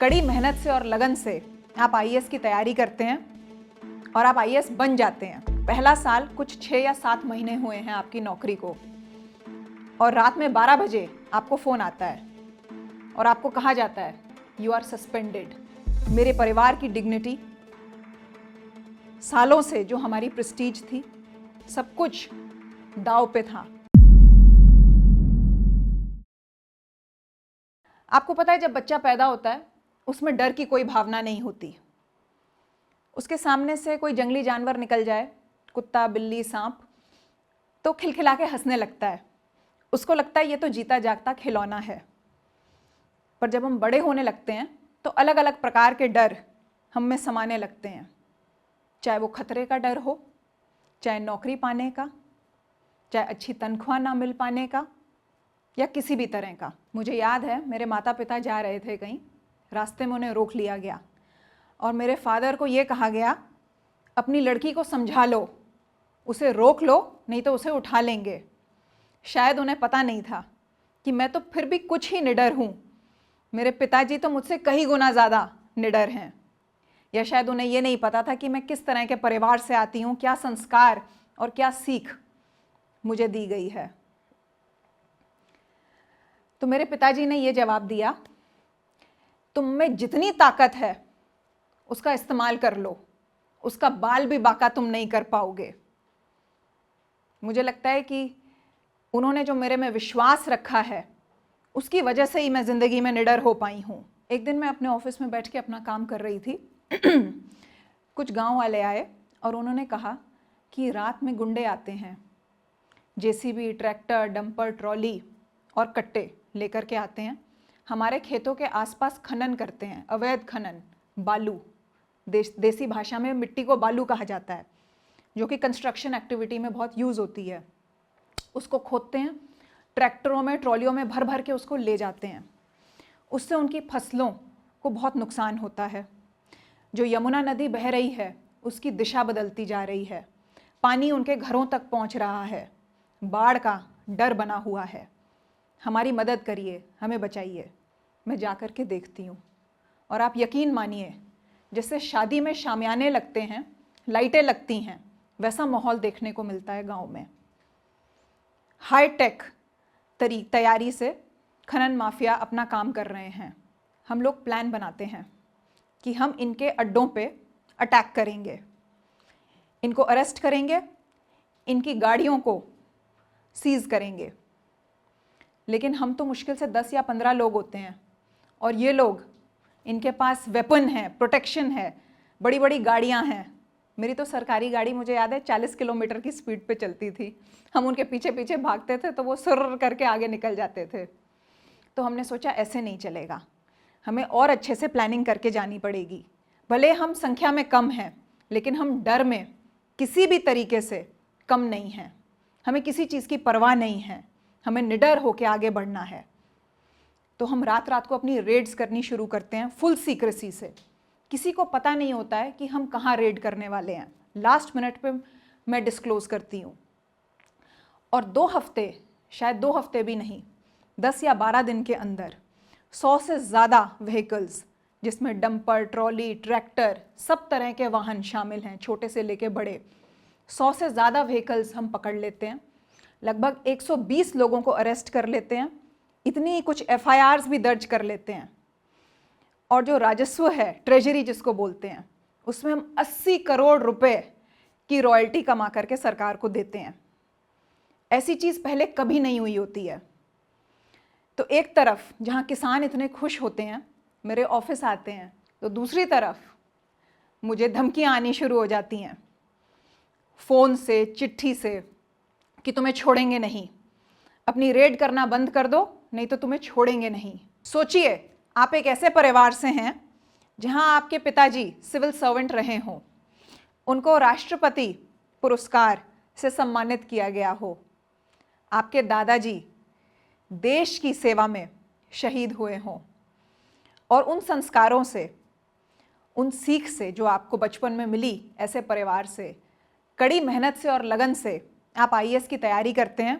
कड़ी मेहनत से और लगन से आप आईएएस की तैयारी करते हैं और आप आईएएस बन जाते हैं। पहला साल कुछ 6 या 7 महीने हुए हैं आपकी नौकरी को, और रात में 12 बजे आपको फ़ोन आता है और आपको कहा जाता है यू आर सस्पेंडेड। मेरे परिवार की डिग्निटी, सालों से जो हमारी प्रेस्टीज थी, सब कुछ दांव पे था। आपको पता है, जब बच्चा पैदा होता है उसमें डर की कोई भावना नहीं होती। उसके सामने से कोई जंगली जानवर निकल जाए, कुत्ता, बिल्ली, सांप, तो खिलखिला के हंसने लगता है। उसको लगता है ये तो जीता जागता खिलौना है। पर जब हम बड़े होने लगते हैं तो अलग अलग प्रकार के डर हम में समाने लगते हैं, चाहे वो खतरे का डर हो, चाहे नौकरी पाने का, चाहे अच्छी तनख्वाह ना मिल पाने का, या किसी भी तरह का। मुझे याद है, मेरे माता पिता जा रहे थे कहीं, रास्ते में उन्हें रोक लिया गया और मेरे फादर को ये कहा गया, अपनी लड़की को समझा लो, उसे रोक लो, नहीं तो उसे उठा लेंगे। शायद उन्हें पता नहीं था कि मैं तो फिर भी कुछ ही निडर हूँ, मेरे पिताजी तो मुझसे कई गुना ज़्यादा निडर हैं। या शायद उन्हें ये नहीं पता था कि मैं किस तरह के परिवार से आती हूँ, क्या संस्कार और क्या सीख मुझे दी गई है। तो मेरे पिताजी ने ये जवाब दिया, तुम में जितनी ताकत है उसका इस्तेमाल कर लो, उसका बाल भी बाका तुम नहीं कर पाओगे। मुझे लगता है कि उन्होंने जो मेरे में विश्वास रखा है, उसकी वजह से ही मैं ज़िंदगी में निडर हो पाई हूँ। एक दिन मैं अपने ऑफिस में बैठ के अपना काम कर रही थी। कुछ गांव वाले आए और उन्होंने कहा कि रात में गुंडे आते हैं, जेसीबी, ट्रैक्टर, डंपर, ट्रॉली और कट्टे लेकर के आते हैं, हमारे खेतों के आसपास खनन करते हैं, अवैध खनन, बालू, देसी भाषा में मिट्टी को बालू कहा जाता है, जो कि कंस्ट्रक्शन एक्टिविटी में बहुत यूज़ होती है। उसको खोदते हैं, ट्रैक्टरों में, ट्रॉलियों में भर भर के उसको ले जाते हैं। उससे उनकी फसलों को बहुत नुकसान होता है। जो यमुना नदी बह रही है उसकी दिशा बदलती जा रही है, पानी उनके घरों तक पहुंच रहा है, बाढ़ का डर बना हुआ है। हमारी मदद करिए, हमें बचाइए। मैं जा कर के देखती हूँ और आप यकीन मानिए, जैसे शादी में शामियाने लगते हैं, लाइटें लगती हैं, वैसा माहौल देखने को मिलता है गांव में। हाई टेक तैयारी से खनन माफिया अपना काम कर रहे हैं। हम लोग प्लान बनाते हैं कि हम इनके अड्डों पे अटैक करेंगे, इनको अरेस्ट करेंगे, इनकी गाड़ियों को सीज करेंगे। लेकिन हम तो मुश्किल से 10 या 15 लोग होते हैं और ये लोग, इनके पास वेपन है, प्रोटेक्शन है, बड़ी बड़ी गाड़ियां हैं। मेरी तो सरकारी गाड़ी, मुझे याद है, 40 किलोमीटर की स्पीड पे चलती थी। हम उनके पीछे पीछे भागते थे तो वो सुर्र करके आगे निकल जाते थे। तो हमने सोचा ऐसे नहीं चलेगा, हमें और अच्छे से प्लानिंग करके जानी पड़ेगी। भले हम संख्या में कम हैं, लेकिन हम डर में किसी भी तरीके से कम नहीं हैं। हमें किसी चीज़ की परवाह नहीं है, हमें निडर होकर आगे बढ़ना है। तो हम रात रात को अपनी रेड्स करनी शुरू करते हैं, फुल सीक्रेसी से। किसी को पता नहीं होता है कि हम कहाँ रेड करने वाले हैं। लास्ट मिनट पे मैं डिस्क्लोज करती हूँ। और 2 हफ्ते, शायद 2 हफ्ते भी नहीं, 10 या 12 दिन के अंदर 100 से ज़्यादा व्हीकल्स, जिसमें डंपर, ट्रॉली, ट्रैक्टर, सब तरह के वाहन शामिल हैं, छोटे से लेके बड़े, 100 से ज़्यादा व्हीकल्स हम पकड़ लेते हैं। लगभग 120 लोगों को अरेस्ट कर लेते हैं। इतनी कुछ FIRs भी दर्ज कर लेते हैं। और जो राजस्व है, ट्रेजरी जिसको बोलते हैं, उसमें हम 80 करोड़ रुपए की रॉयल्टी कमा करके सरकार को देते हैं। ऐसी चीज़ पहले कभी नहीं हुई होती है। तो एक तरफ जहाँ किसान इतने खुश होते हैं, मेरे ऑफिस आते हैं, तो दूसरी तरफ मुझे धमकियाँ आनी शुरू हो जाती हैं, फ़ोन से, चिट्ठी से, कि तुम्हें छोड़ेंगे नहीं, अपनी रेड करना बंद कर दो, नहीं तो तुम्हें छोड़ेंगे नहीं। सोचिए, आप एक ऐसे परिवार से हैं जहां आपके पिताजी सिविल सर्वेंट रहे हों, उनको राष्ट्रपति पुरस्कार से सम्मानित किया गया हो, आपके दादाजी देश की सेवा में शहीद हुए हों, और उन संस्कारों से, उन सीख से जो आपको बचपन में मिली ऐसे परिवार से, कड़ी मेहनत से और लगन से आप आईएएस की तैयारी करते हैं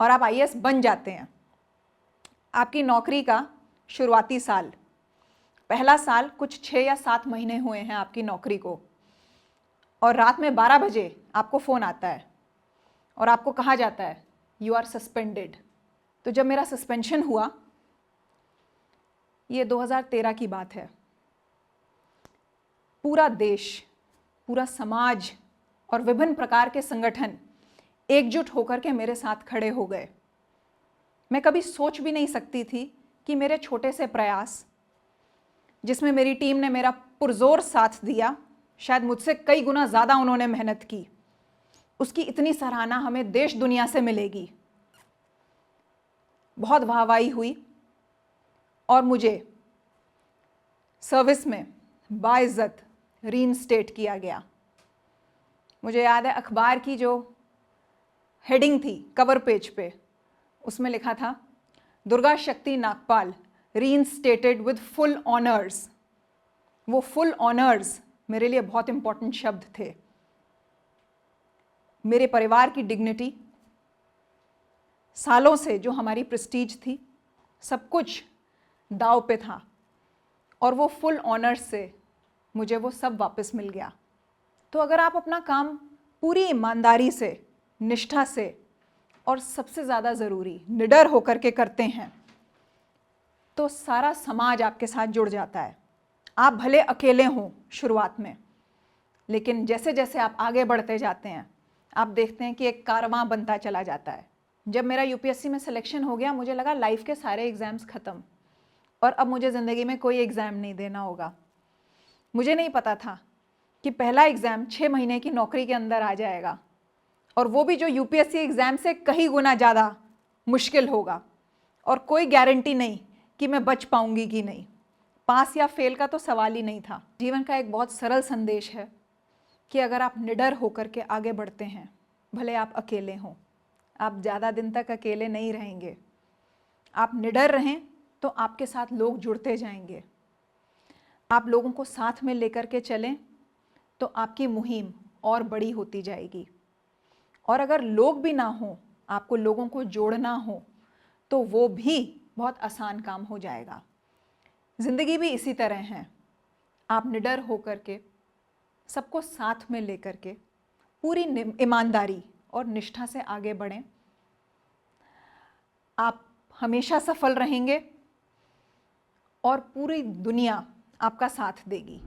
और आप आईएएस बन जाते हैं। आपकी नौकरी का शुरुआती साल पहला साल कुछ 6 या 7 महीने हुए हैं आपकी नौकरी को, और रात में 12 बजे आपको फ़ोन आता है और आपको कहा जाता है यू आर सस्पेंडेड। तो जब मेरा सस्पेंशन हुआ, ये 2013 की बात है, पूरा देश, पूरा समाज और विभिन्न प्रकार के संगठन एकजुट होकर के मेरे साथ खड़े हो गए। मैं कभी सोच भी नहीं सकती थी कि मेरे छोटे से प्रयास, जिसमें मेरी टीम ने मेरा पुरजोर साथ दिया, शायद मुझसे कई गुना ज़्यादा उन्होंने मेहनत की, उसकी इतनी सराहना हमें देश दुनिया से मिलेगी। बहुत वाहवाही हुई और मुझे सर्विस में बाइज्जत रीइंस्टेट किया गया। मुझे याद है अखबार की जो हेडिंग थी कवर पेज पे, उसमें लिखा था दुर्गा शक्ति Nagpal reinstated with full honours. वो फुल ऑनर्स मेरे लिए बहुत इंपॉर्टेंट शब्द थे। मेरे परिवार की डिग्निटी, सालों से जो हमारी प्रेस्टीज थी, सब कुछ दांव पे था, और वो फुल ऑनर्स से मुझे वो सब वापस मिल गया। तो अगर आप अपना काम पूरी ईमानदारी से, निष्ठा से और सबसे ज़्यादा ज़रूरी निडर होकर के करते हैं, तो सारा समाज आपके साथ जुड़ जाता है। आप भले अकेले हों शुरुआत में, लेकिन जैसे जैसे आप आगे बढ़ते जाते हैं, आप देखते हैं कि एक कारवां बनता चला जाता है। जब मेरा यूपीएससी में सिलेक्शन हो गया, मुझे लगा लाइफ के सारे एग्ज़ाम्स ख़त्म और अब मुझे ज़िंदगी में कोई एग्ज़ाम नहीं देना होगा। मुझे नहीं पता था कि पहला एग्ज़ाम 6 महीने की नौकरी के अंदर आ जाएगा, और वो भी जो यूपीएससी एग्ज़ाम से कई गुना ज़्यादा मुश्किल होगा, और कोई गारंटी नहीं कि मैं बच पाऊंगी कि नहीं। पास या फेल का तो सवाल ही नहीं था। जीवन का एक बहुत सरल संदेश है कि अगर आप निडर होकर के आगे बढ़ते हैं, भले आप अकेले हों, आप ज़्यादा दिन तक अकेले नहीं रहेंगे। आप निडर रहें तो आपके साथ लोग जुड़ते जाएंगे। आप लोगों को साथ में लेकर के चलें तो आपकी मुहिम और बड़ी होती जाएगी। और अगर लोग भी ना हों, आपको लोगों को जोड़ना हो, तो वो भी बहुत आसान काम हो जाएगा। ज़िंदगी भी इसी तरह है। आप निडर होकर के, सबको साथ में लेकर के, पूरी ईमानदारी और निष्ठा से आगे बढ़ें। आप हमेशा सफल रहेंगे और पूरी दुनिया आपका साथ देगी।